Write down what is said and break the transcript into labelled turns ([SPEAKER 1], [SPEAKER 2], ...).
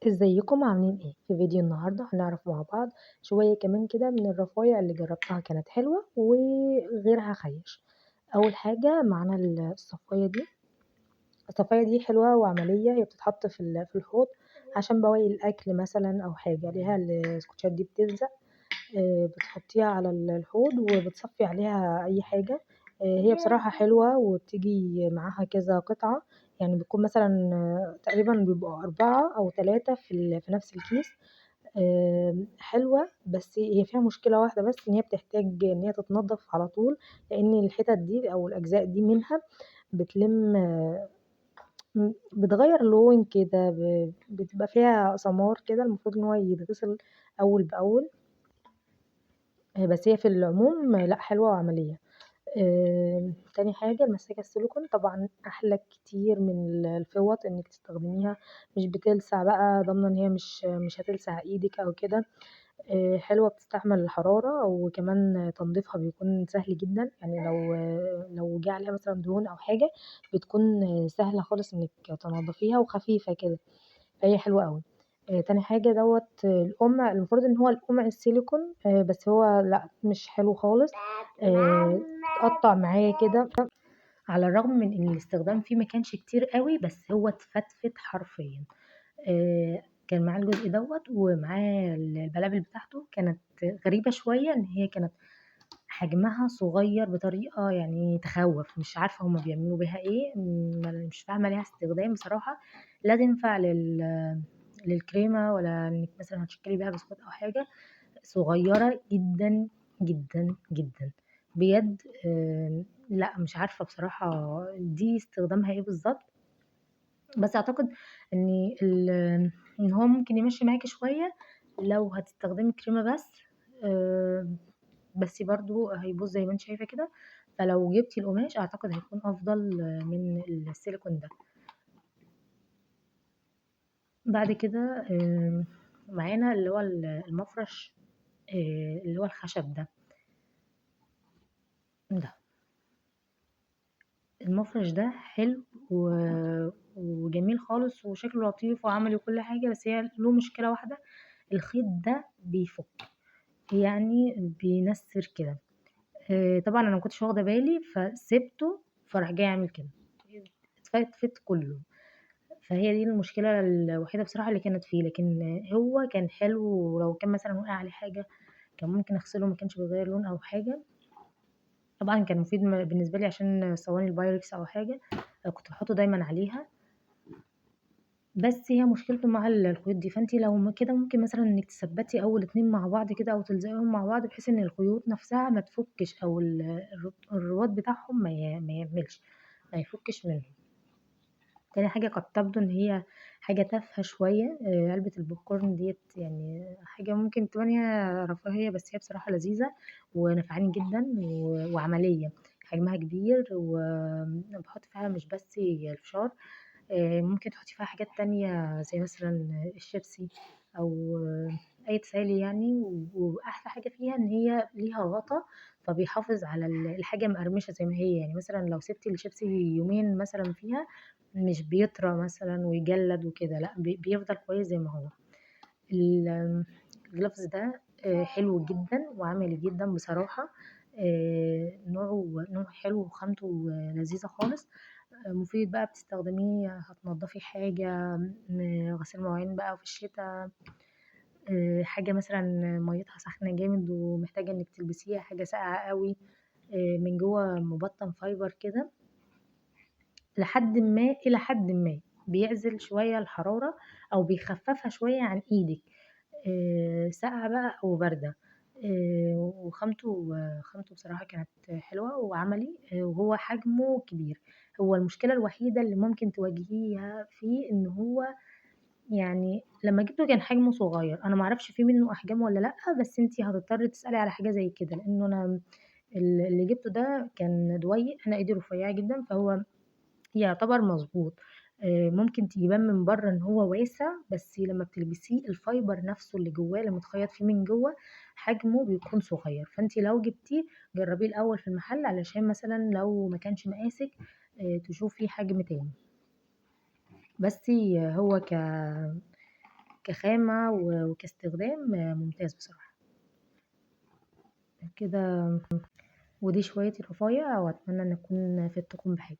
[SPEAKER 1] ازيكم عاملين ايه؟ في فيديو النهاردة هنعرف مع بعض شوية كمان كده من الرفايع اللي جربتها كانت حلوة وغيرها خيش. اول حاجة معانا الصفاية دي حلوة وعملية، هي بتتحط في الحوض عشان بواقي الاكل مثلا او حاجة ليها. السكوتشات دي بتلزق، بتحطيها على الحوض وبتصفي عليها اي حاجة. هي بصراحة حلوة وبتيجي معاها كذا قطعة، يعني بتكون مثلا تقريبا بيبقوا 4 أو 3 في نفس الكيس. حلوة، بس هي فيها مشكلة واحدة بس، إن هي بتحتاج إن هي تتنضف على طول، لأن الحتت دي أو الأجزاء دي منها بتلم، بتغير لون كده، بتبقى فيها سمار كده، المفروض إن هو يتغسل أول بأول. بس هي في العموم لأ، حلوة وعملية. تاني حاجة المساكة السيليكون، طبعا أحلى كتير من الفوط إنك تستخدميها، مش بتلسع بقى، ضامنة إن هي مش هتلسع إيدك أو كده. حلوة، بتستحمل الحرارة، وكمان تنظيفها بيكون سهل جدا، يعني لو جه عليها مثلا دهون أو حاجة بتكون سهلة خالص إنك تنضفيها وخفيفة كده، فهي حلوة أوي. تاني حاجة دوت القمع، المفروض ان هو القمع السيليكون، بس هو لا، مش حلو خالص. اتقطع معايا كده، على الرغم من ان الاستخدام فيه ما كانش كتير قوي، بس هو اتفتفت حرفيا. كان معاه الجزء دوت، ومعاه البلابل بتاعته، كانت غريبة شوية ان هي كانت حجمها صغير بطريقة يعني تخوف، مش عارفة هما بيعملوا بيها ايه، مش فاهمة ليها استخدام بصراحة. لا تنفع للكريمة، ولا انك مثلا هتشكلي بيها بسكوت او حاجة. صغيرة جدا جدا جدا بجد. لا، مش عارفة بصراحة دي استخدامها ايه بالظبط، بس اعتقد ان ان هو ممكن يمشي معاكي شوية لو هتستخدمي كريمة بس. آه، بس برضو هيبوظ زي ما انت شايفة كده، فلو جبتي القماش اعتقد هيكون افضل من السيليكون ده. بعد كده معانا اللي هو المفرش، اللي هو الخشب ده المفرش ده حلو وجميل خالص، وشكله لطيف وعملي وكل حاجة، بس هي له مشكلة واحدة، الخيط ده بيفك، يعني بينسر كده. طبعا انا مكنتش واخدة بالي فسبته، فراح جاي يعمل كده، اتفتفت كله. فهي دي المشكلة الوحيدة بصراحة اللي كانت فيه، لكن هو كان حلو، ولو كان مثلا وقع عليه حاجة كان ممكن اغسله، ما كانش بيغير لون او حاجة. طبعا كان مفيد بالنسبة لي عشان صواني البايركس او حاجة، كنت بحطه دايما عليها. بس هي مشكلته مع الخيوط دي، فانتي لو كده ممكن مثلا انك تثبتي اول اتنين مع بعض كده، او تلزقيهم مع بعض، بحيث ان الخيوط نفسها ما تفكش، او الرباط بتاعهم ما يعملش، ما يفكش منهم. تاني حاجة قد تبدو ان هي حاجة تافهة شوية، علبة البوب كورن ديت، يعني حاجة ممكن تبان هي رفاهية، بس هي بصراحة لذيذة ونفعاني جدا وعملية. حجمها كبير، وبحط فيها مش بس الفشار، ممكن تحطي فيها حاجات تانية زي مثلا الشيبسي، او اي تسالي يعني. واحلى حاجة فيها ان هي ليها غطا، فبيحافظ على الحاجة مقرمشة زي ما هي، يعني مثلا لو سبتي الشيبسي يومين مثلا فيها، مش بيطرى مثلا ويجلد وكده، لا، بيفضل كويس زي ما هو. الجلافز ده حلو جدا وعملي جدا بصراحة. نوعه حلو، وخامته لذيذة خالص. مفيد بقى، بتستخدميه هتنضفي حاجة، غسيل مواعين بقى في الشتاء، حاجة مثلا ميتها سخنة جامد ومحتاجة انك تلبسيها حاجة ساقعة قوي، من جوه مبطن فايبر كده، إلى حد ما بيعزل شوية الحرارة، أو بيخففها شوية عن إيدك، ساقعة بقى أو باردة. خامته بصراحة كانت حلوة وعملي، وهو حجمه كبير. هو المشكلة الوحيدة اللي ممكن تواجهيها فيه إن هو، يعني لما جبته كان حجمه صغير، أنا معرفش فيه منه أحجام ولا لأ، بس انتي هتضطري تسألي على حاجة زي كده، لأنه أنا اللي جبته ده كان ضيق، أنا إيدي رفيعة جدا، فهو يعتبر مظبوط. ممكن تبان من بره ان هو واسع، بس لما بتلبسيه الفايبر نفسه اللي جواه اللي متخيط فيه من جوه حجمه بيكون صغير. فانت لو جبتيه جربيه الاول في المحل، علشان مثلا لو ما كانش مقاسك تشوفي حجم تاني. بس هو كخامة وكاستخدام ممتاز بصراحة كده. ودي شوية الرفايع وأتمنى إن أكون فدتكم بحاجة.